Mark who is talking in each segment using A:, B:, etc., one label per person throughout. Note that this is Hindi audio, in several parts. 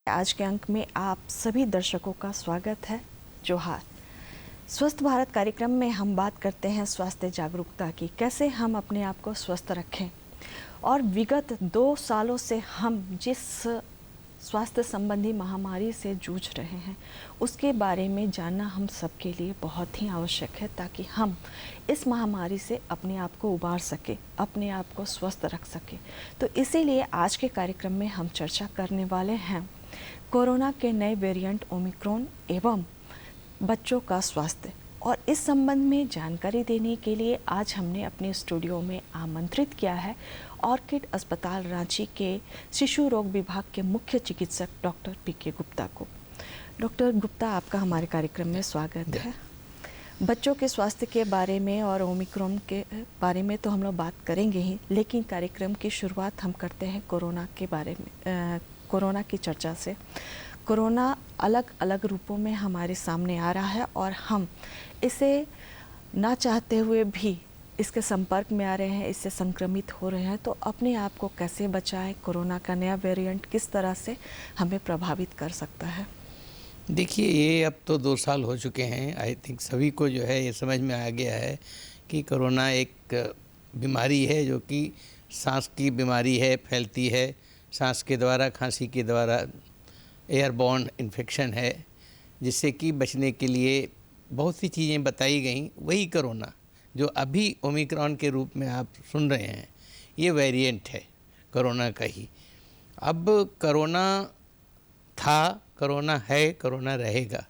A: आज के अंक में आप सभी दर्शकों का स्वागत है। जोहार। स्वस्थ भारत कार्यक्रम में हम बात करते हैं स्वास्थ्य जागरूकता की, कैसे हम अपने आप को स्वस्थ रखें। और विगत 2 सालों से हम जिस स्वास्थ्य संबंधी महामारी से जूझ रहे हैं उसके बारे में जानना हम सबके लिए बहुत ही आवश्यक है, ताकि हम इस महामारी से अपने आप को उबार सके, अपने आप को स्वस्थ रख सके। तो इसीलिए आज के कार्यक्रम में हम चर्चा करने वाले हैं कोरोना के नए वेरिएंट ओमिक्रॉन एवं बच्चों का स्वास्थ्य। और इस संबंध में जानकारी देने के लिए आज हमने अपने स्टूडियो में आमंत्रित किया है ऑर्किड अस्पताल रांची के शिशु रोग विभाग के मुख्य चिकित्सक डॉक्टर पीके गुप्ता को। डॉक्टर गुप्ता, आपका हमारे कार्यक्रम में स्वागत है। बच्चों के स्वास्थ्य के बारे में और ओमिक्रॉन के बारे में तो हम लोग बात करेंगे ही, लेकिन कार्यक्रम की शुरुआत हम करते हैं कोरोना के बारे में, कोरोना की चर्चा से। कोरोना अलग अलग रूपों में हमारे सामने आ रहा है और हम इसे ना चाहते हुए भी इसके संपर्क में आ रहे हैं, इससे संक्रमित हो रहे हैं। तो अपने आप को कैसे बचाएं? कोरोना का नया वेरिएंट किस तरह से हमें प्रभावित कर सकता है?
B: देखिए, ये अब तो 2 साल हो चुके हैं। आई थिंक सभी को जो है ये समझ में आ गया है कि कोरोना एक बीमारी है जो कि सांस की बीमारी है, फैलती है सांस के द्वारा, खांसी के द्वारा, एयरबॉर्न इन्फेक्शन है, जिससे कि बचने के लिए बहुत सी चीज़ें बताई गई। वही कोरोना जो अभी ओमिक्रॉन के रूप में आप सुन रहे हैं, ये वेरिएंट है कोरोना का ही। अब कोरोना था, कोरोना है, कोरोना रहेगा,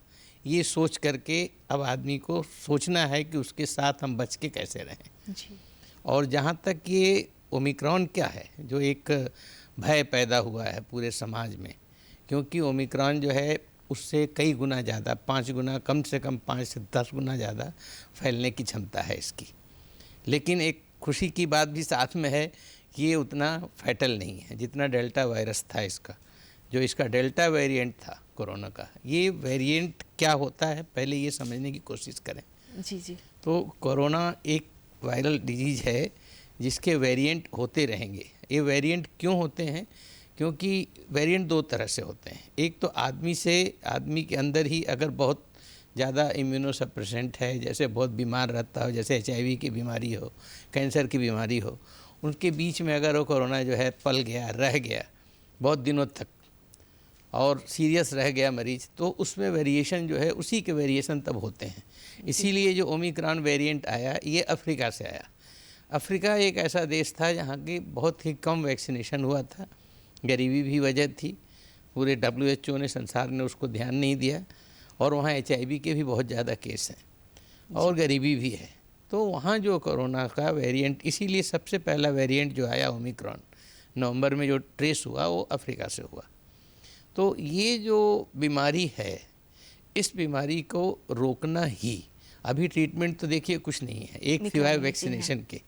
B: ये सोच करके अब आदमी को सोचना है कि उसके साथ हम बच के कैसे रहें जी। और जहाँ तक ये ओमिक्रॉन क्या है, जो एक भय पैदा हुआ है पूरे समाज में, क्योंकि ओमिक्रॉन जो है उससे कई गुना ज़्यादा, 5 गुना, कम से कम 5 से 10 गुना ज़्यादा फैलने की क्षमता है इसकी। लेकिन एक खुशी की बात भी साथ में है कि ये उतना फैटल नहीं है जितना डेल्टा वायरस था इसका, जो इसका डेल्टा वेरिएंट था कोरोना का। ये वेरिएंट क्या होता है, पहले ये समझने की कोशिश करें।
A: जी जी। तो
B: कोरोना एक वायरल डिजीज़ है जिसके वेरिएंट होते रहेंगे। ये वेरिएंट क्यों होते हैं? क्योंकि वेरिएंट 2 तरह से होते हैं। एक तो आदमी के अंदर ही अगर बहुत ज़्यादा इम्यूनोसप्रेसेंट है, जैसे बहुत बीमार रहता हो, जैसे HIV की बीमारी हो, कैंसर की बीमारी हो, उनके बीच में अगर वो कोरोना जो है पल गया, रह गया बहुत दिनों तक और सीरियस रह गया मरीज, तो उसमें वेरिएशन जो है उसी के वेरिएशन तब होते हैं। इसीलिए जो ओमिक्रॉन वेरिएंट आया ये अफ्रीका से आया। अफ्रीका एक ऐसा देश था जहाँ की बहुत ही कम वैक्सीनेशन हुआ था, गरीबी भी वजह थी, पूरे WHO ने, संसार ने उसको ध्यान नहीं दिया, और वहाँ HIV के भी बहुत ज़्यादा केस हैं और गरीबी भी है। तो वहाँ जो कोरोना का वेरिएंट, इसीलिए सबसे पहला वेरिएंट जो आया ओमिक्रॉन नवंबर में जो ट्रेस हुआ वो अफ्रीका से हुआ। तो ये जो बीमारी है, इस बीमारी को रोकना ही, अभी ट्रीटमेंट तो देखिए कुछ नहीं है एक सिवाय वैक्सीनेशन के,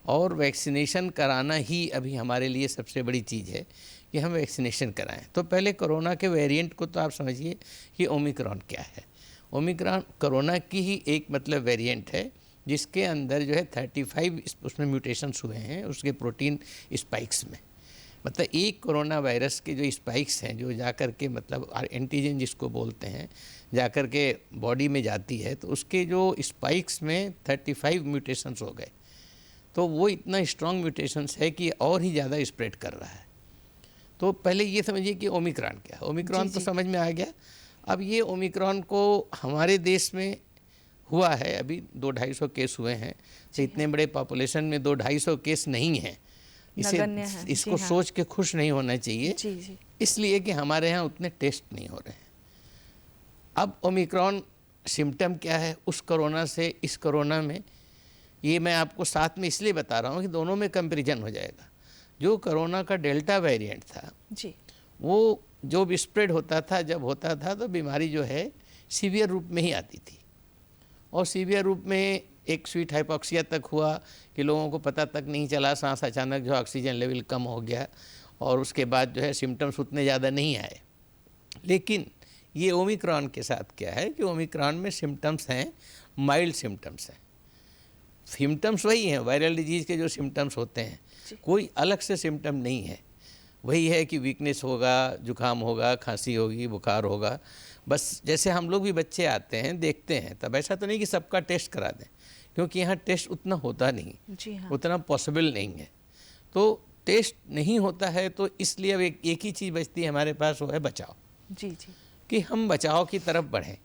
B: और वैक्सीनेशन कराना ही अभी हमारे लिए सबसे बड़ी चीज़ है कि हम वैक्सीनेशन कराएं। तो पहले कोरोना के वेरिएंट को तो आप समझिए कि ओमिक्रॉन क्या है। ओमिक्रॉन कोरोना की ही एक मतलब वेरिएंट है जिसके अंदर जो है 35 उसमें म्यूटेशंस हुए हैं उसके प्रोटीन स्पाइक्स में। मतलब एक कोरोना वायरस के जो स्पाइक्स हैं, जो जाकर के मतलब एंटीजन जिसको बोलते हैं, जाकर के बॉडी में जाती है, तो उसके जो स्पाइक्स में 35 म्यूटेशंस हो गए। तो वो इतना स्ट्रॉन्ग म्यूटेशंस है कि और ही ज़्यादा स्प्रेड कर रहा है। तो पहले ये समझिए कि ओमिक्रॉन क्या है। ओमिक्रॉन तो समझ में आ गया। अब ये ओमिक्रॉन को हमारे देश में हुआ है, अभी 200-250 केस हुए हैं। तो इतने बड़े पॉपुलेशन में 200-250 केस नहीं हैं, इसको सोच के खुश नहीं होना चाहिए, इसलिए कि हमारे यहाँ उतने टेस्ट नहीं हो रहे हैं। अब ओमिक्रॉन सिम्टम क्या है उस कोरोना से इस कोरोना में, ये मैं आपको साथ में इसलिए बता रहा हूँ कि दोनों में कंपैरिजन हो जाएगा। जो कोरोना का डेल्टा वेरिएंट था जी, वो जो भी स्प्रेड होता था, जब होता था तो बीमारी जो है सीवियर रूप में ही आती थी, और सीवियर रूप में एक स्वीट हाइपोक्सिया तक हुआ कि लोगों को पता तक नहीं चला, सांस अचानक जो ऑक्सीजन लेवल कम हो गया, और उसके बाद जो है सिम्टम्स उतने ज़्यादा नहीं आए। लेकिन ये ओमिक्रॉन के साथ क्या है कि ओमिक्रॉन में सिम्टम्स हैं, माइल्ड सिम्टम्स हैं। सिम्टम्स वही हैं वायरल डिजीज़ के जो सिम्टम्स होते हैं, कोई अलग से सिम्टम नहीं है। वही है कि वीकनेस होगा, जुकाम होगा, खांसी होगी, बुखार होगा। बस जैसे हम लोग भी बच्चे आते हैं देखते हैं, तब ऐसा तो नहीं कि सबका टेस्ट करा दें, क्योंकि यहाँ टेस्ट उतना होता नहीं,
A: जी हाँ।
B: उतना पॉसिबल नहीं है। तो टेस्ट नहीं होता है, तो इसलिए अब एक ही चीज़ बचती है हमारे पास, वो है बचाव।
A: जी जी।
B: कि हम बचाव की तरफ बढ़ें,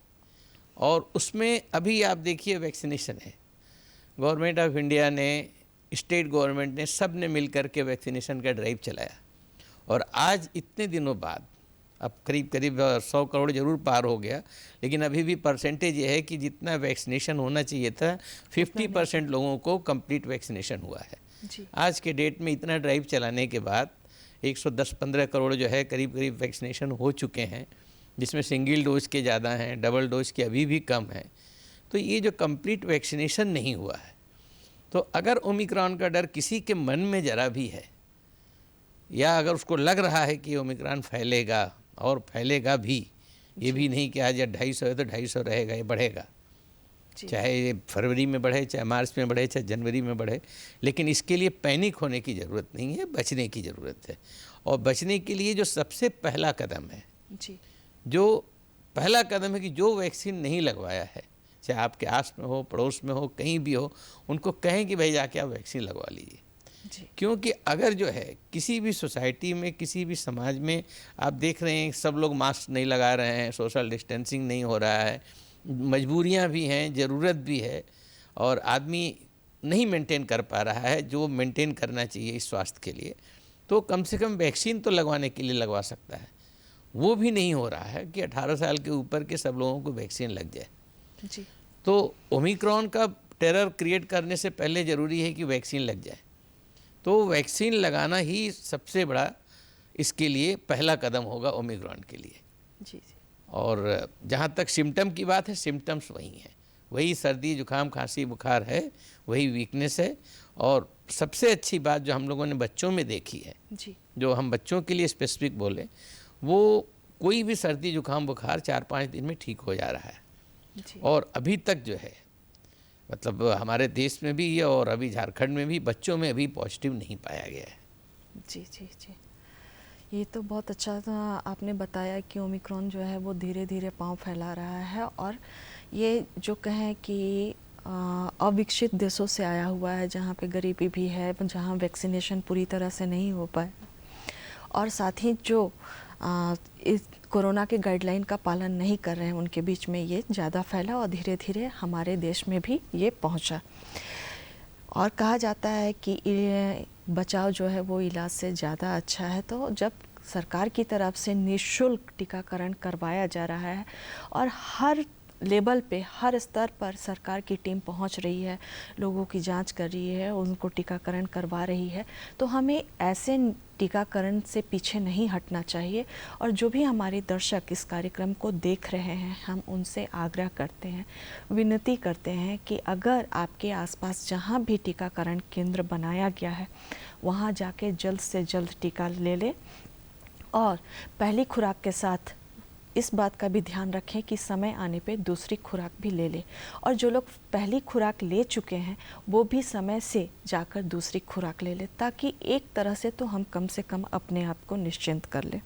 B: और उसमें अभी आप देखिए वैक्सीनेशन है। गवर्नमेंट ऑफ इंडिया ने, स्टेट गवर्नमेंट ने, सब ने मिल कर के वैक्सीनेशन का ड्राइव चलाया, और आज इतने दिनों बाद अब करीब करीब 100 करोड़ ज़रूर पार हो गया, लेकिन अभी भी परसेंटेज ये है कि जितना वैक्सीनेशन होना चाहिए था 50% लोगों को कंप्लीट वैक्सीनेशन हुआ है।
A: जी।
B: आज के डेट में इतना ड्राइव चलाने के बाद 110-15 करोड़ जो है करीब करीब वैक्सीनेशन हो चुके हैं, जिसमें सिंगल डोज के ज़्यादा हैं, डबल डोज के अभी भी कम हैं। तो ये जो कंप्लीट वैक्सीनेशन नहीं हुआ है, तो अगर ओमिक्रॉन का डर किसी के मन में ज़रा भी है, या अगर उसको लग रहा है कि ओमिक्रॉन फैलेगा और फैलेगा भी, ये भी नहीं कि आज 250 है तो 250 रहेगा, ये बढ़ेगा, चाहे ये फरवरी में बढ़े, चाहे मार्च में बढ़े, चाहे जनवरी में बढ़े, लेकिन इसके लिए पैनिक होने की ज़रूरत नहीं है, बचने की ज़रूरत है। और बचने के लिए जो सबसे पहला कदम है,
A: जी।
B: जो पहला कदम है कि जो वैक्सीन नहीं लगवाया है, चाहे आपके आस में हो, पड़ोस में हो, कहीं भी हो, उनको कहें कि भाई जाके आप वैक्सीन लगवा लीजिए। क्योंकि अगर जो है किसी भी सोसाइटी में, किसी भी समाज में आप देख रहे हैं सब लोग मास्क नहीं लगा रहे हैं, सोशल डिस्टेंसिंग नहीं हो रहा है, मजबूरियां भी हैं, ज़रूरत भी है, और आदमी नहीं मेंटेन कर पा रहा है जो मेंटेन करना चाहिए इस स्वास्थ्य के लिए, तो कम से कम वैक्सीन तो लगवाने के लिए लगवा सकता है। वो भी नहीं हो रहा है कि 18 साल के ऊपर के सब लोगों को वैक्सीन लग जाए।
A: जी।
B: तो ओमिक्रॉन का टेरर क्रिएट करने से पहले ज़रूरी है कि वैक्सीन लग जाए। तो वैक्सीन लगाना ही सबसे बड़ा इसके लिए पहला कदम होगा ओमिक्रॉन के लिए।
A: जी जी।
B: और जहाँ तक सिम्टम की बात है, सिम्टम्स वही हैं, वही सर्दी, जुकाम, खांसी, बुखार है, वही वीकनेस है। और सबसे अच्छी बात जो हम लोगों ने बच्चों में देखी है,
A: जी।
B: जो हम बच्चों के लिए स्पेसिफिक बोले, वो कोई भी सर्दी, जुकाम, बुखार 4-5 दिन में ठीक हो जा रहा है।
A: जी।
B: और अभी तक जो है, मतलब हमारे देश में भी और अभी झारखंड में भी बच्चों में अभी पॉजिटिव नहीं पाया गया है।
A: जी जी जी। ये तो बहुत अच्छा था, आपने बताया कि ओमिक्रॉन जो है वो धीरे धीरे पांव फैला रहा है, और ये जो कहें कि अविकसित देशों से आया हुआ है, जहाँ पे गरीबी भी है, जहाँ वैक्सीनेशन पूरी तरह से नहीं हो पाए, और साथ ही जो इस कोरोना के गाइडलाइन का पालन नहीं कर रहे हैं, उनके बीच में ये ज़्यादा फैला और धीरे धीरे हमारे देश में भी ये पहुंचा। और कहा जाता है कि बचाव जो है वो इलाज से ज़्यादा अच्छा है। तो जब सरकार की तरफ से निःशुल्क टीकाकरण करवाया जा रहा है, और हर लेवल पे, हर स्तर पर सरकार की टीम पहुंच रही है, लोगों की जांच कर रही है, उनको टीकाकरण करवा रही है, तो हमें ऐसे टीकाकरण से पीछे नहीं हटना चाहिए। और जो भी हमारे दर्शक इस कार्यक्रम को देख रहे हैं, हम उनसे आग्रह करते हैं, विनती करते हैं कि अगर आपके आसपास जहां भी टीकाकरण केंद्र बनाया गया है, वहां जाके जल्द से जल्द टीका ले लें, और पहली खुराक के साथ इस बात का भी ध्यान रखें कि समय आने पे दूसरी खुराक भी ले लें, और जो लोग पहली खुराक ले चुके हैं वो भी समय से जाकर दूसरी खुराक ले लें, ताकि एक तरह से तो हम कम से कम अपने आप को निश्चिंत कर लें।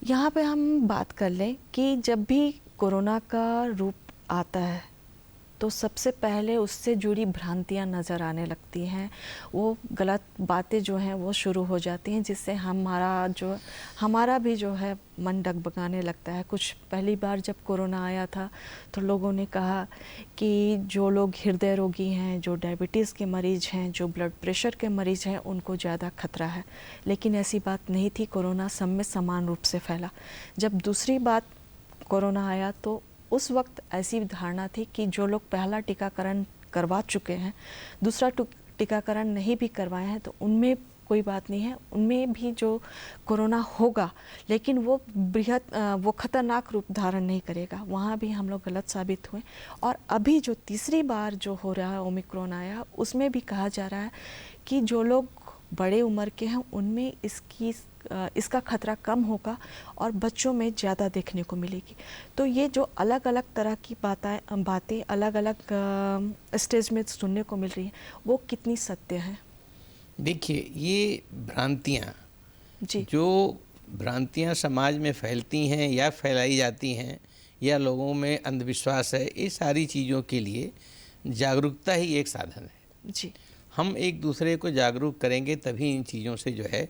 A: यहाँ पे हम बात कर लें कि जब भी कोरोना का रूप आता है तो सबसे पहले उससे जुड़ी भ्रांतियाँ नज़र आने लगती हैं, वो गलत बातें जो हैं वो शुरू हो जाती हैं, जिससे हमारा भी जो है मन डगमगाने लगता है। कुछ पहली बार जब कोरोना आया था तो लोगों ने कहा कि जो लोग हृदय रोगी हैं, जो डायबिटीज़ के मरीज़ हैं, जो ब्लड प्रेशर के मरीज़ हैं, उनको ज़्यादा खतरा है, लेकिन ऐसी बात नहीं थी। कोरोना सब में समान रूप से फैला। जब दूसरी बात कोरोना आया तो उस वक्त ऐसी धारणा थी कि जो लोग पहला टीकाकरण करवा चुके हैं, दूसरा टीकाकरण नहीं भी करवाए हैं, तो उनमें कोई बात नहीं है, उनमें भी जो कोरोना होगा, लेकिन वो खतरनाक रूप धारण नहीं करेगा। वहाँ भी हम लोग गलत साबित हुए। और अभी जो तीसरी बार जो हो रहा है, ओमिक्रॉन आया, उसमें भी कहा जा रहा है कि जो लोग बड़े उम्र के हैं उनमें इसका खतरा कम होगा और बच्चों में ज़्यादा देखने को मिलेगी। तो ये जो अलग अलग तरह की बातें अलग अलग स्टेज में सुनने को मिल रही हैं, वो कितनी सत्य हैं?
B: देखिए, ये भ्रांतियाँ
A: जी।
B: जो भ्रांतियां समाज में फैलती हैं या फैलाई जाती हैं या लोगों में अंधविश्वास है, ये सारी चीज़ों के लिए जागरूकता ही एक साधन है।
A: जी।
B: हम एक दूसरे को जागरूक करेंगे तभी इन चीज़ों से जो है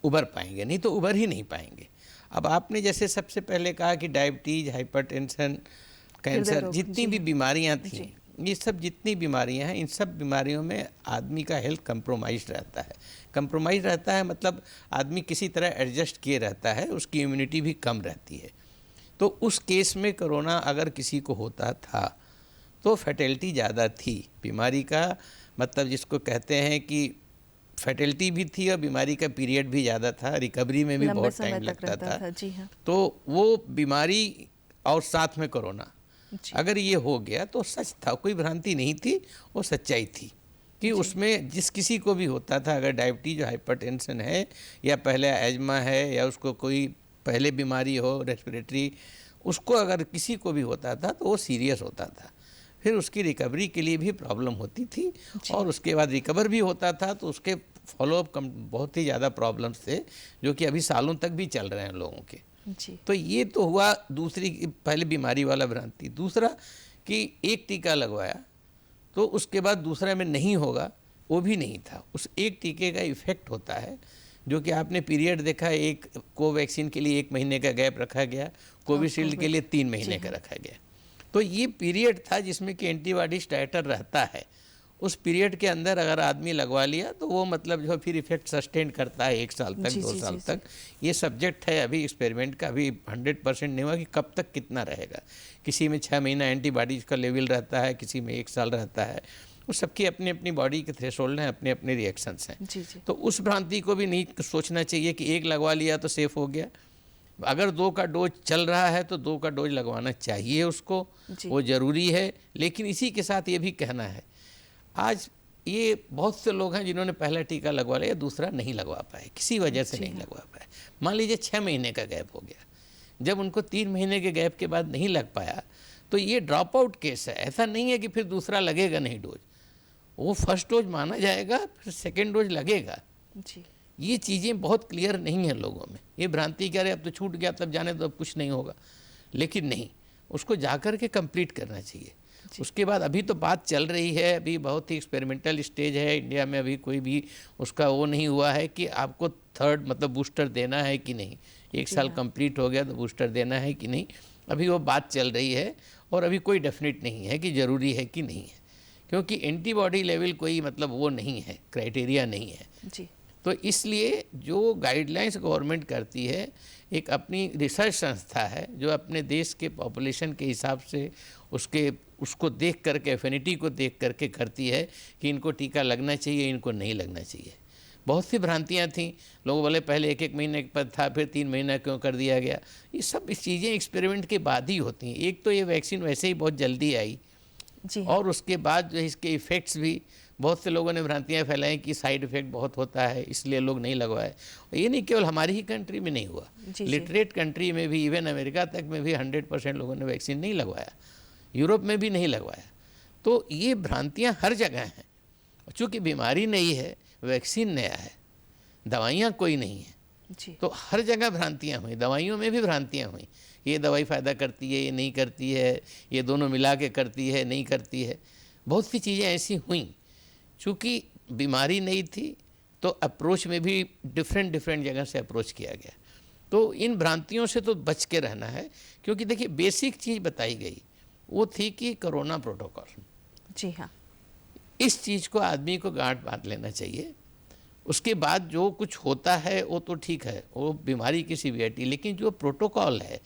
B: उबर पाएंगे, नहीं तो उबर ही नहीं पाएंगे। अब आपने जैसे सबसे पहले कहा कि डायबिटीज़, हाइपरटेंशन,
A: हृदय
B: कैंसर,
A: रोग,
B: जितनी
A: जी
B: भी
A: हाँ।
B: बीमारियां थी,
A: जी।
B: ये सब जितनी बीमारियां हैं, इन सब बीमारियों में आदमी का हेल्थ कंप्रोमाइज रहता है। कंप्रोमाइज रहता है मतलब आदमी किसी तरह एडजस्ट किए रहता है, उसकी इम्यूनिटी भी कम रहती है। तो उस केस में कोरोना अगर किसी को होता था तो फैटेलिटी ज़्यादा थी। बीमारी का मतलब जिसको कहते हैं कि फैटेलिटी भी थी और बीमारी का पीरियड भी ज़्यादा था, रिकवरी में भी
A: लंबे
B: बहुत
A: समय
B: टाइम
A: तक
B: लगता
A: रहता
B: था।
A: था। जी हाँ।
B: तो वो बीमारी और साथ में कोरोना,
A: जी।
B: अगर ये हो गया तो सच था, कोई भ्रांति नहीं थी, वो सच्चाई थी कि
A: जी।
B: उसमें जिस किसी को भी होता था, अगर डायबिटीज, हाइपरटेंशन है या पहले एजमा है या उसको कोई पहले बीमारी हो रेस्पिरेटरी, उसको अगर किसी को भी होता था तो वो सीरियस होता था। फिर उसकी रिकवरी के लिए भी प्रॉब्लम होती थी और उसके बाद रिकवर भी होता था तो उसके फॉलोअप बहुत ही ज़्यादा प्रॉब्लम्स थे जो कि अभी सालों तक भी चल रहे हैं लोगों के।
A: जी।
B: तो ये तो हुआ दूसरी, पहले बीमारी वाला भ्रांति। दूसरा कि एक टीका लगवाया तो उसके बाद दूसरा में नहीं होगा, वो भी नहीं था। उस एक टीके का इफ़ेक्ट होता है, जो कि आपने पीरियड देखा, एक कोवैक्सीन के लिए 1 महीने का गैप रखा गया, कोविशील्ड के लिए 3 महीने का रखा गया। तो ये पीरियड था जिसमें कि एंटीबॉडी टाइटर रहता है। उस पीरियड के अंदर अगर आदमी लगवा लिया तो वो मतलब जो फिर इफेक्ट सस्टेन करता है 1 साल तक, 2 साल तक। ये सब्जेक्ट है अभी एक्सपेरिमेंट का, अभी 100% नहीं हुआ कि कब तक कितना रहेगा। किसी में 6 महीना एंटीबॉडीज़ का लेवल रहता है, किसी में 1 साल रहता है। वो सबकी अपनी अपनी बॉडी के थ्रेशोल्ड हैं, अपने अपने रिएक्शंस हैं। तो उस भ्रांति को भी नहीं सोचना चाहिए कि एक लगवा लिया तो सेफ हो गया। अगर 2 का डोज चल रहा है तो 2 का डोज लगवाना चाहिए उसको, वो ज़रूरी है। लेकिन इसी के साथ ये भी कहना है, आज ये बहुत से लोग हैं जिन्होंने पहला टीका लगवा लिया, दूसरा नहीं लगवा पाए, किसी वजह से नहीं लगवा पाए। मान लीजिए 6 महीने का गैप हो गया, जब उनको 3 महीने के गैप के बाद नहीं लग पाया तो ये ड्रॉप आउट केस है। ऐसा नहीं है कि फिर दूसरा लगेगा नहीं डोज, वो फर्स्ट डोज माना जाएगा, फिर सेकेंड डोज लगेगा।
A: जी।
B: ये चीज़ें बहुत क्लियर नहीं है लोगों में। ये भ्रांति कह रहे अब तो छूट गया, तब जाने तो अब कुछ नहीं होगा, लेकिन नहीं, उसको जाकर के कंप्लीट करना चाहिए। उसके बाद अभी तो बात चल रही है, अभी बहुत ही एक्सपेरिमेंटल स्टेज है इंडिया में, अभी कोई भी उसका वो नहीं हुआ है कि आपको थर्ड मतलब बूस्टर देना है कि नहीं। 1 साल कंप्लीट हो गया तो बूस्टर देना है कि नहीं, अभी वो बात चल रही है और अभी कोई डेफिनेट नहीं है कि ज़रूरी है कि नहीं है, क्योंकि एंटीबॉडी लेवल कोई मतलब वो नहीं है, क्राइटेरिया नहीं है। जी। तो इसलिए जो गाइडलाइंस गवर्नमेंट करती है, एक अपनी रिसर्च संस्था है जो अपने देश के पॉपुलेशन के हिसाब से उसको देख करके, एफिनिटी को देख करके करती है कि इनको टीका लगना चाहिए, इनको नहीं लगना चाहिए। बहुत सी भ्रांतियां थीं, लोग बोले पहले 1-1 महीने पर था, फिर 3 महीना क्यों कर दिया गया। ये सब इस चीज़ें एक्सपेरिमेंट के बाद ही होती हैं। एक तो ये वैक्सीन वैसे ही बहुत जल्दी आई जी, और उसके बाद जो इसके इफ़ेक्ट्स भी, बहुत से लोगों ने भ्रांतियाँ फैलाई कि साइड इफ़ेक्ट बहुत होता है इसलिए लोग नहीं लगवाए। ये नहीं केवल हमारी ही कंट्री में नहीं हुआ, लिटरेट कंट्री में भी, इवन अमेरिका तक में भी 100% लोगों ने वैक्सीन नहीं लगवाया, यूरोप में भी नहीं लगवाया। तो ये भ्रांतियाँ हर जगह हैं। चूँकि बीमारी नहीं है, वैक्सीन नया है, दवाइयाँ कोई नहीं है जी, तो हर जगह भ्रांतियाँ हुई। दवाइयों में भी भ्रांतियाँ हुई, ये दवाई फ़ायदा करती है, ये नहीं करती है, ये दोनों मिला के करती है, नहीं करती है। बहुत सी चीज़ें ऐसी हुई। चूँकि बीमारी नहीं थी तो अप्रोच में भी डिफरेंट जगह से अप्रोच किया गया। तो इन भ्रांतियों से तो बच के रहना है, क्योंकि देखिए बेसिक चीज़ बताई गई वो थी कि कोरोना प्रोटोकॉल। जी हाँ, इस चीज़ को आदमी को गांठ बांध लेना चाहिए। उसके बाद जो कुछ होता है वो तो ठीक है, वो बीमारी की सीवियरिटी, लेकिन जो प्रोटोकॉल है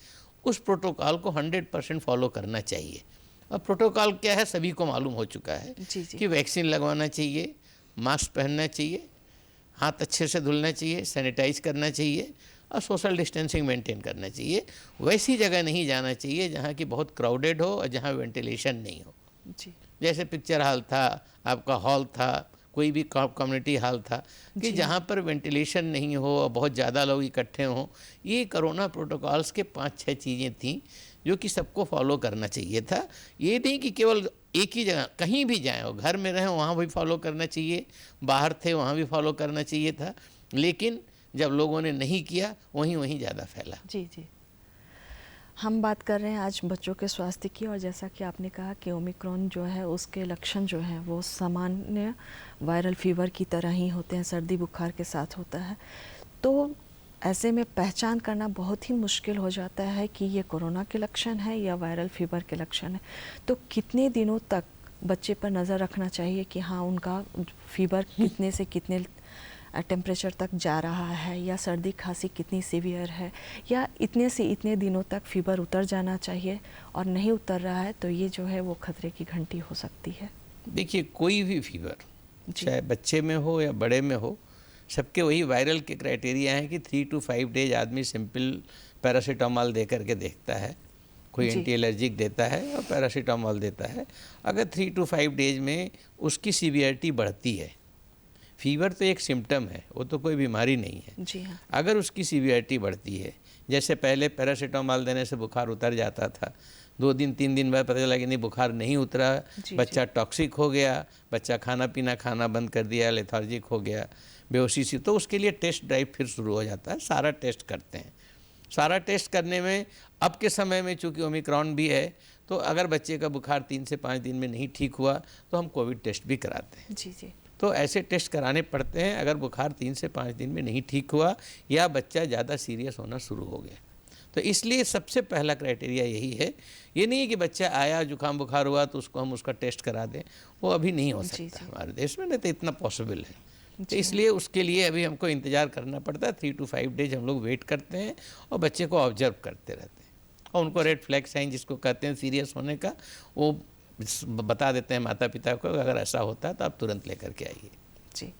B: उस प्रोटोकॉल को 100% फॉलो करना चाहिए। अब प्रोटोकॉल क्या है सभी को मालूम हो चुका है जी। कि वैक्सीन लगवाना चाहिए, मास्क पहनना चाहिए, हाथ अच्छे से धुलना चाहिए, सैनिटाइज करना चाहिए और सोशल डिस्टेंसिंग मेंटेन करना चाहिए। वैसी जगह नहीं जाना चाहिए जहाँ की बहुत क्राउडेड हो और जहाँ वेंटिलेशन नहीं हो जी। जैसे पिक्चर हॉल था, आपका हॉल था, कोई भी कम्युनिटी हॉल था, कि जहाँ पर वेंटिलेशन नहीं हो और बहुत ज़्यादा लोग इकट्ठे हों। ये कोरोना प्रोटोकॉल्स के 5-6 चीज़ें थीं जो कि सबको फॉलो करना चाहिए था। ये नहीं कि केवल एक ही जगह, कहीं भी जाएं, और घर में रहें वहाँ भी फॉलो करना चाहिए, बाहर थे वहाँ भी फॉलो करना चाहिए था। लेकिन जब लोगों ने नहीं किया वहीं वहीं ज़्यादा फैला।
A: जी जी। हम बात कर रहे हैं आज बच्चों के स्वास्थ्य की, और जैसा कि आपने कहा कि ओमिक्रॉन जो है उसके लक्षण जो हैं वो सामान्य वायरल फीवर की तरह ही होते हैं, सर्दी बुखार के साथ होता है। तो ऐसे में पहचान करना बहुत ही मुश्किल हो जाता है कि ये कोरोना के लक्षण है या वायरल फीवर के लक्षण है। तो कितने दिनों तक बच्चे पर नज़र रखना चाहिए कि हाँ उनका फीवर कितने से कितने टेम्परेचर तक जा रहा है, या सर्दी खांसी कितनी सीवियर है, या इतने से इतने दिनों तक फीवर उतर जाना चाहिए और नहीं उतर रहा है तो ये जो है वो खतरे की घंटी हो सकती है?
B: देखिए, कोई भी फीवर चाहे बच्चे में हो या बड़े में हो, सबके वही वायरल के क्राइटेरिया हैं कि 3 to 5 डेज आदमी सिंपल पैरासीटामोल दे करके देखता है, कोई एंटी एलर्जिक देता है और पैरासीटामोल देता है। अगर 3 to 5 डेज में उसकी सीवियरिटी बढ़ती है, फीवर तो एक सिम्टम है, वो तो कोई बीमारी नहीं है।
A: जी हाँ।
B: अगर उसकी सीवियरिटी बढ़ती है, जैसे पहले पैरासीटामोल देने से बुखार उतर जाता था, 2 दिन 3 दिन बाद पता चला कि नहीं बुखार नहीं उतरा, बच्चा टॉक्सिक हो गया, बच्चा खाना पीना खाना बंद कर दिया, लेथार्जिक हो गया, बेहोशी सी, तो उसके लिए टेस्ट ड्राइव फिर शुरू हो जाता है। सारा टेस्ट करते हैं। सारा टेस्ट करने में अब के समय में चूँकि ओमिक्रॉन भी है, तो अगर बच्चे का बुखार 3 से 5 दिन में नहीं ठीक हुआ तो हम कोविड टेस्ट भी कराते हैं।
A: जी जी।
B: तो ऐसे टेस्ट कराने पड़ते हैं अगर बुखार 3 से 5 दिन में नहीं ठीक हुआ या बच्चा ज़्यादा सीरियस होना शुरू हो गया। तो इसलिए सबसे पहला क्राइटेरिया यही है। ये नहीं है कि बच्चा आया जुकाम बुखार हुआ तो उसको हम उसका टेस्ट करा दें, वो अभी नहीं हो सकता हमारे देश में, नहीं तो इतना पॉसिबल है। तो इसलिए उसके लिए अभी हमको इंतज़ार करना पड़ता है। 3 to 5 डेज हम लोग वेट करते हैं और बच्चे को ऑब्जर्व करते रहते हैं, और उनको रेड फ्लैग साइन जिसको कहते हैं सीरियस होने का, वो बता देते हैं माता पिता को। अगर ऐसा होता है तो आप तुरंत लेकर के आइए।
A: जी,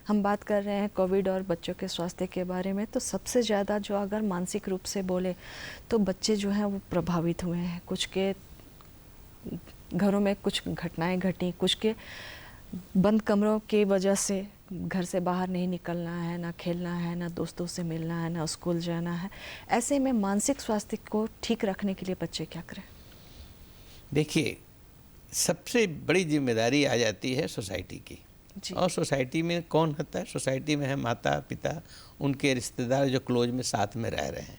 A: हम बात कर रहे हैं कोविड और बच्चों के स्वास्थ्य के बारे में। तो सबसे ज़्यादा जो अगर मानसिक रूप से बोले तो बच्चे जो हैं वो प्रभावित हुए हैं। कुछ के घरों में कुछ घटनाएं घटी, कुछ के बंद कमरों की वजह से घर से बाहर नहीं निकलना है, ना खेलना है, ना दोस्तों से मिलना है, ना स्कूल जाना है। ऐसे में मानसिक स्वास्थ्य को ठीक रखने के लिए बच्चे क्या करें?
B: देखिए, सबसे बड़ी जिम्मेदारी आ जाती है सोसाइटी की। और सोसाइटी में कौन होता है? सोसाइटी में है माता पिता, उनके रिश्तेदार जो क्लोज में साथ में रह रहे हैं।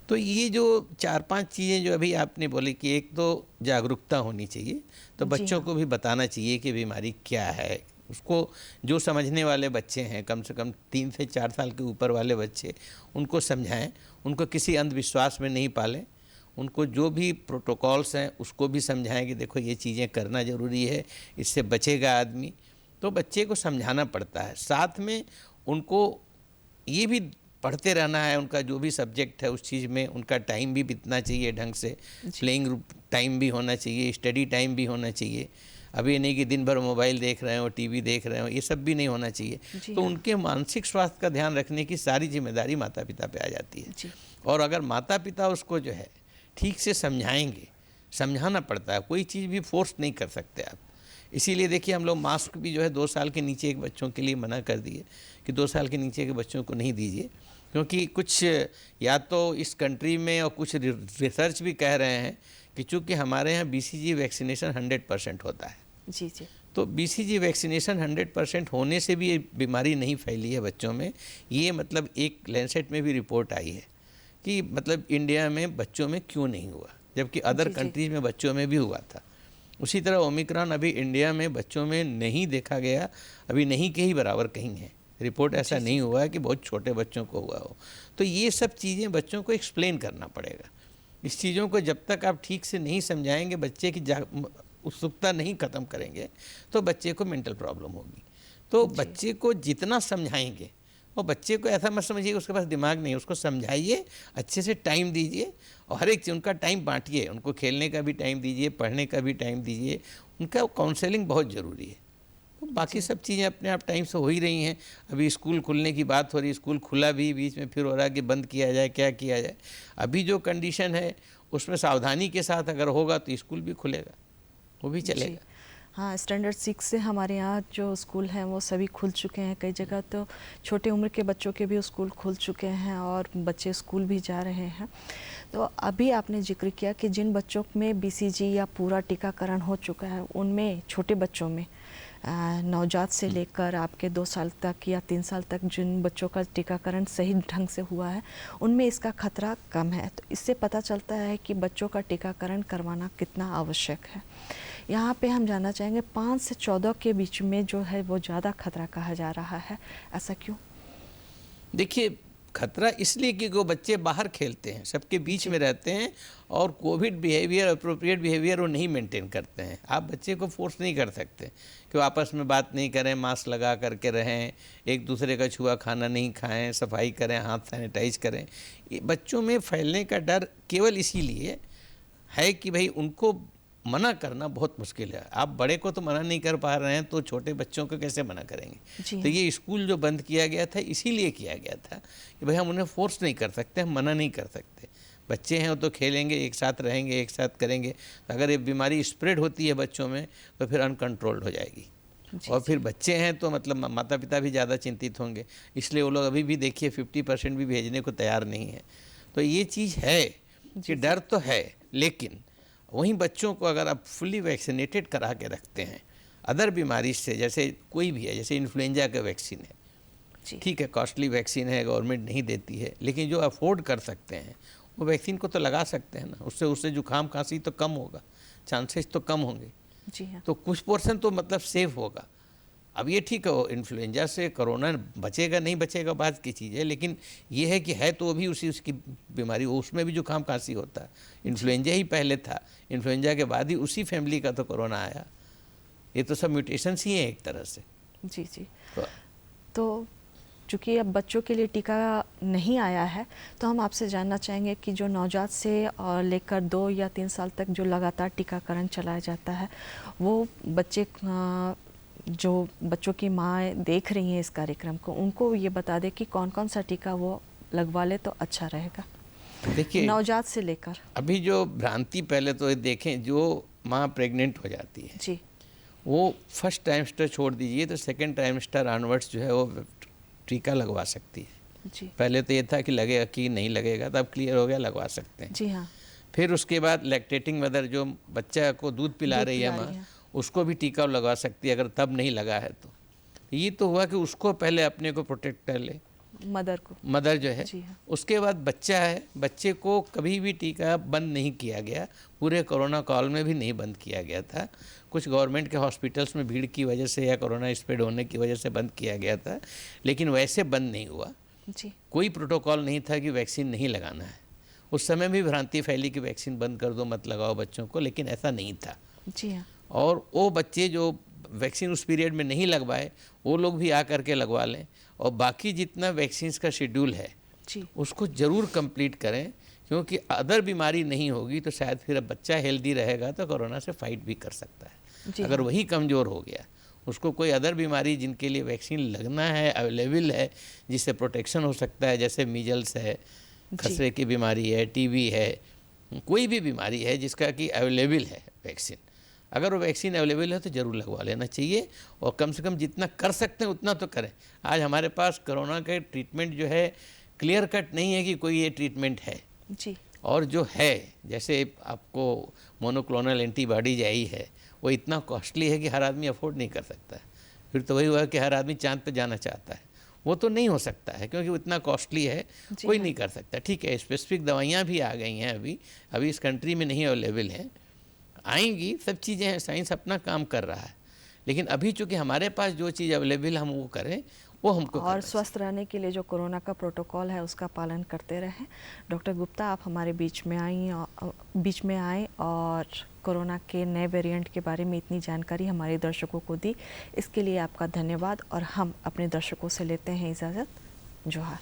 B: तो ये जो 4-5 चीज़ें जो अभी आपने बोली कि एक तो जागरूकता होनी चाहिए, तो बच्चों को भी बताना चाहिए कि बीमारी क्या है। उसको जो समझने वाले बच्चे हैं, कम से कम 3 से 4 साल के ऊपर वाले बच्चे, उनको समझाएं, उनको किसी अंधविश्वास में नहीं पालें, उनको जो भी प्रोटोकॉल्स हैं उसको भी समझाएं कि देखो ये चीज़ें करना ज़रूरी है, इससे बचेगा आदमी। तो बच्चे को समझाना पड़ता है। साथ में उनको ये भी पढ़ते रहना है, उनका जो भी सब्जेक्ट है उस चीज़ में उनका टाइम भी बीतना चाहिए ढंग से, प्लेइंग टाइम भी होना चाहिए, स्टडी टाइम भी होना चाहिए। अभी नहीं कि दिन भर मोबाइल देख रहे हो, टीवी देख रहे हो, ये सब भी नहीं होना चाहिए। तो उनके मानसिक स्वास्थ्य का ध्यान रखने की सारी जिम्मेदारी माता पिता पे आ जाती है। और अगर माता पिता उसको जो है ठीक से समझाएंगे, समझाना पड़ता है, कोई चीज़ भी फोर्स नहीं कर सकते आप। इसीलिए देखिए हम लोग मास्क भी जो है 2 साल के नीचे के बच्चों के लिए मना कर दिए कि 2 साल के नीचे के बच्चों को नहीं दीजिए, क्योंकि कुछ या तो इस कंट्री में और कुछ रिसर्च भी कह रहे हैं कि चूँकि हमारे यहाँ BCG वैक्सीनेशन 100% होता है।
A: जी जी।
B: तो BCG वैक्सीनेशन 100% होने से भी ये बीमारी नहीं फैली है बच्चों में। ये मतलब एक लैंसेट में भी रिपोर्ट आई है कि मतलब इंडिया में बच्चों में क्यों नहीं हुआ, जबकि अदर कंट्रीज में बच्चों में भी हुआ था। उसी तरह ओमिक्रॉन अभी इंडिया में बच्चों में नहीं देखा गया, अभी नहीं के ही बराबर कहीं है। रिपोर्ट ऐसा नहीं हुआ है कि बहुत छोटे बच्चों को हुआ हो। तो ये सब चीज़ें बच्चों को एक्सप्लेन करना पड़ेगा। इस चीज़ों को जब तक आप ठीक से नहीं समझाएंगे, बच्चे की उत्सुकता नहीं ख़त्म करेंगे, तो बच्चे को मेंटल प्रॉब्लम होगी। तो बच्चे को जितना समझाएंगे, और बच्चे को ऐसा मत समझिए उसके पास दिमाग नहीं है, उसको समझाइए, अच्छे से टाइम दीजिए और हर एक चीज़ उनका टाइम बांटिए। उनको खेलने का भी टाइम दीजिए, पढ़ने का भी टाइम दीजिए, उनका काउंसलिंग बहुत ज़रूरी है। तो बाकी सब चीज़ें अपने आप टाइम से हो ही रही हैं। अभी स्कूल खुलने की बात हो रही, स्कूल खुला भी, बीच में फिर हो रहा है कि बंद किया जाए, क्या किया जाए। अभी जो कंडीशन है उसमें सावधानी के साथ अगर होगा तो स्कूल भी खुलेगा, वो भी चलेगा।
A: हाँ, स्टैंडर्ड 6 से हमारे यहाँ जो स्कूल हैं वो सभी खुल चुके हैं। कई जगह तो छोटे उम्र के बच्चों के भी स्कूल खुल चुके हैं और बच्चे स्कूल भी जा रहे हैं। तो अभी आपने जिक्र किया कि जिन बच्चों में BCG या पूरा टीकाकरण हो चुका है, उनमें छोटे बच्चों में नवजात से लेकर आपके 2 साल तक या 3 साल तक जिन बच्चों का टीकाकरण सही ढंग से हुआ है, उनमें इसका खतरा कम है। तो इससे पता चलता है कि बच्चों का टीकाकरण करवाना कितना आवश्यक है। यहाँ पे हम जानना चाहेंगे 5 से 14 के बीच में जो है वो ज़्यादा खतरा कहा जा रहा है, ऐसा क्यों?
B: देखिए, खतरा इसलिए कि वो बच्चे बाहर खेलते हैं, सबके बीच में रहते हैं और कोविड बिहेवियर, अप्रोप्रिएट बिहेवियर वो नहीं मेंटेन करते हैं। आप बच्चे को फोर्स नहीं कर सकते कि वो आपस में बात नहीं करें, मास्क लगा करके रहें, एक दूसरे का छुआ खाना नहीं खाएं, सफाई करें, हाथ सैनिटाइज करें। ये बच्चों में फैलने का डर केवल इसीलिए है कि भाई उनको मना करना बहुत मुश्किल है। आप बड़े को तो मना नहीं कर पा रहे हैं तो छोटे बच्चों को कैसे मना करेंगे। तो ये स्कूल जो बंद किया गया था इसीलिए किया गया था कि भाई हम उन्हें फोर्स नहीं कर सकते, हम मना नहीं कर सकते। बच्चे हैं वो तो खेलेंगे, एक साथ रहेंगे, एक साथ करेंगे। तो अगर ये बीमारी स्प्रेड होती है बच्चों में तो फिर अनकंट्रोल्ड हो जाएगी। और फिर बच्चे हैं तो मतलब माता पिता भी ज़्यादा चिंतित होंगे, इसलिए वो लोग अभी भी देखिए 50% भी भेजने को तैयार नहीं है। तो ये चीज़ है कि डर तो है, लेकिन वहीं बच्चों को अगर आप फुल्ली वैक्सीनेटेड करा के रखते हैं अदर बीमारी से, जैसे कोई भी है, जैसे इन्फ्लुएंजा का वैक्सीन है, ठीक है, कॉस्टली वैक्सीन है, गवर्नमेंट नहीं देती है, लेकिन जो अफोर्ड कर सकते हैं वो वैक्सीन को तो लगा सकते हैं ना। उससे जुकाम खांसी तो कम होगा, चांसेस तो कम होंगे।
A: जी हाँ। तो
B: कुछ पोर्शन तो मतलब सेफ होगा। अब ये ठीक है, इन्फ्लुएंजा से कोरोना बचेगा नहीं बचेगा बात की चीज़ है, लेकिन ये है कि है तो अभी उसकी बीमारी, उसमें भी जुकाम खांसी होता है। इन्फ्लुएंजा ही पहले था, इन्फ्लुएंजा के बाद ही उसी फैमिली का तो कोरोना आया। ये तो सब म्यूटेशंस ही हैं एक तरह से।
A: जी। तो चूँकि अब बच्चों के लिए टीका नहीं आया है, तो हम आपसे जानना चाहेंगे कि जो नवजात से और लेकर 2 या 3 साल तक जो लगातार टीकाकरण चलाया जाता है, वो बच्चे जो बच्चों की माँ देख रही हैं इस कार्यक्रम को, उनको ये बता दें कि कौन कौन सा टीका वो लगवा ले तो अच्छा रहेगा।
B: देखिए,
A: नवजात से लेकर
B: अभी जो भ्रांति, पहले तो ये देखें, जो माँ प्रेग्नेंट हो जाती है
A: जी,
B: वो फर्स्ट ट्राइमेस्टर छोड़ दीजिए तो सेकेंड ट्राइमेस्टर ऑनवर्ड्स जो है वो टीका लगवा सकती है
A: जी।
B: पहले तो ये था कि लगेगा कि नहीं लगेगा, तब क्लियर हो गया, लगवा सकते हैं।
A: जी हाँ।
B: फिर उसके बाद लैक्टेटिंग मदर, जो बच्चा को दूध पिला रही है माँ, उसको भी टीका लगवा सकती है अगर तब नहीं लगा है तो। ये तो हुआ कि उसको पहले अपने को प्रोटेक्ट कर ले, मदर जो है।
A: हाँ।
B: उसके बाद बच्चा है, बच्चे को कभी भी टीका बंद नहीं किया गया, पूरे कोरोना काल में भी नहीं बंद किया गया था। कुछ गवर्नमेंट के हॉस्पिटल्स में भीड़ की वजह से या कोरोना स्प्रेड होने की वजह से बंद किया गया था, लेकिन वैसे बंद नहीं हुआ
A: जी।
B: कोई प्रोटोकॉल नहीं था कि वैक्सीन नहीं लगाना है। उस समय भी भ्रांति फैली कि वैक्सीन बंद कर दो, मत लगाओ बच्चों को, लेकिन ऐसा नहीं था।
A: जी हाँ।
B: और वो बच्चे जो वैक्सीन उस पीरियड में नहीं लगवाए वो लोग भी आ करके लगवा लें, और बाकी जितना वैक्सीन्स का शेड्यूल है
A: जी,
B: उसको ज़रूर कंप्लीट करें, क्योंकि अदर बीमारी नहीं होगी तो शायद फिर अब बच्चा हेल्दी रहेगा तो कोरोना से फाइट भी कर सकता है। अगर वही कमज़ोर हो गया, उसको कोई अदर बीमारी जिनके लिए वैक्सीन लगना है, अवेलेबल है, जिससे प्रोटेक्शन हो सकता है, जैसे मीजल्स है, खसरे की बीमारी है, टीबी है, कोई भी बीमारी है जिसका कि अवेलेबल है वैक्सीन, अगर वो वैक्सीन अवेलेबल है तो ज़रूर लगवा लेना चाहिए। और कम से कम जितना कर सकते हैं उतना तो करें। आज हमारे पास कोरोना के ट्रीटमेंट जो है क्लियर कट नहीं है कि कोई ये ट्रीटमेंट है
A: जी।
B: और जो है, जैसे आपको मोनोक्लोनल एंटीबॉडीज आई है, वो इतना कॉस्टली है कि हर आदमी अफोर्ड नहीं कर सकता है। फिर तो वही हुआ कि हर आदमी चाँद पे जाना चाहता है, वो तो नहीं हो सकता है क्योंकि वो इतना कॉस्टली है, कोई नहीं कर सकता। ठीक है, स्पेसिफिक दवाइयाँ भी आ गई हैं, अभी इस कंट्री में नहीं अवेलेबल हैं, आएंगी, सब चीज़ें हैं, साइंस अपना काम कर रहा है, लेकिन अभी चूँकि हमारे पास जो चीज़ अवेलेबल हम वो करें, वो हमको
A: और स्वस्थ रहने के लिए जो कोरोना का प्रोटोकॉल है उसका पालन करते रहें। डॉक्टर गुप्ता, आप हमारे बीच में आए और कोरोना के नए वेरिएंट के बारे में इतनी जानकारी हमारे दर्शकों को दी, इसके लिए आपका धन्यवाद। और हम अपने दर्शकों से लेते हैं इजाज़त। जोहार।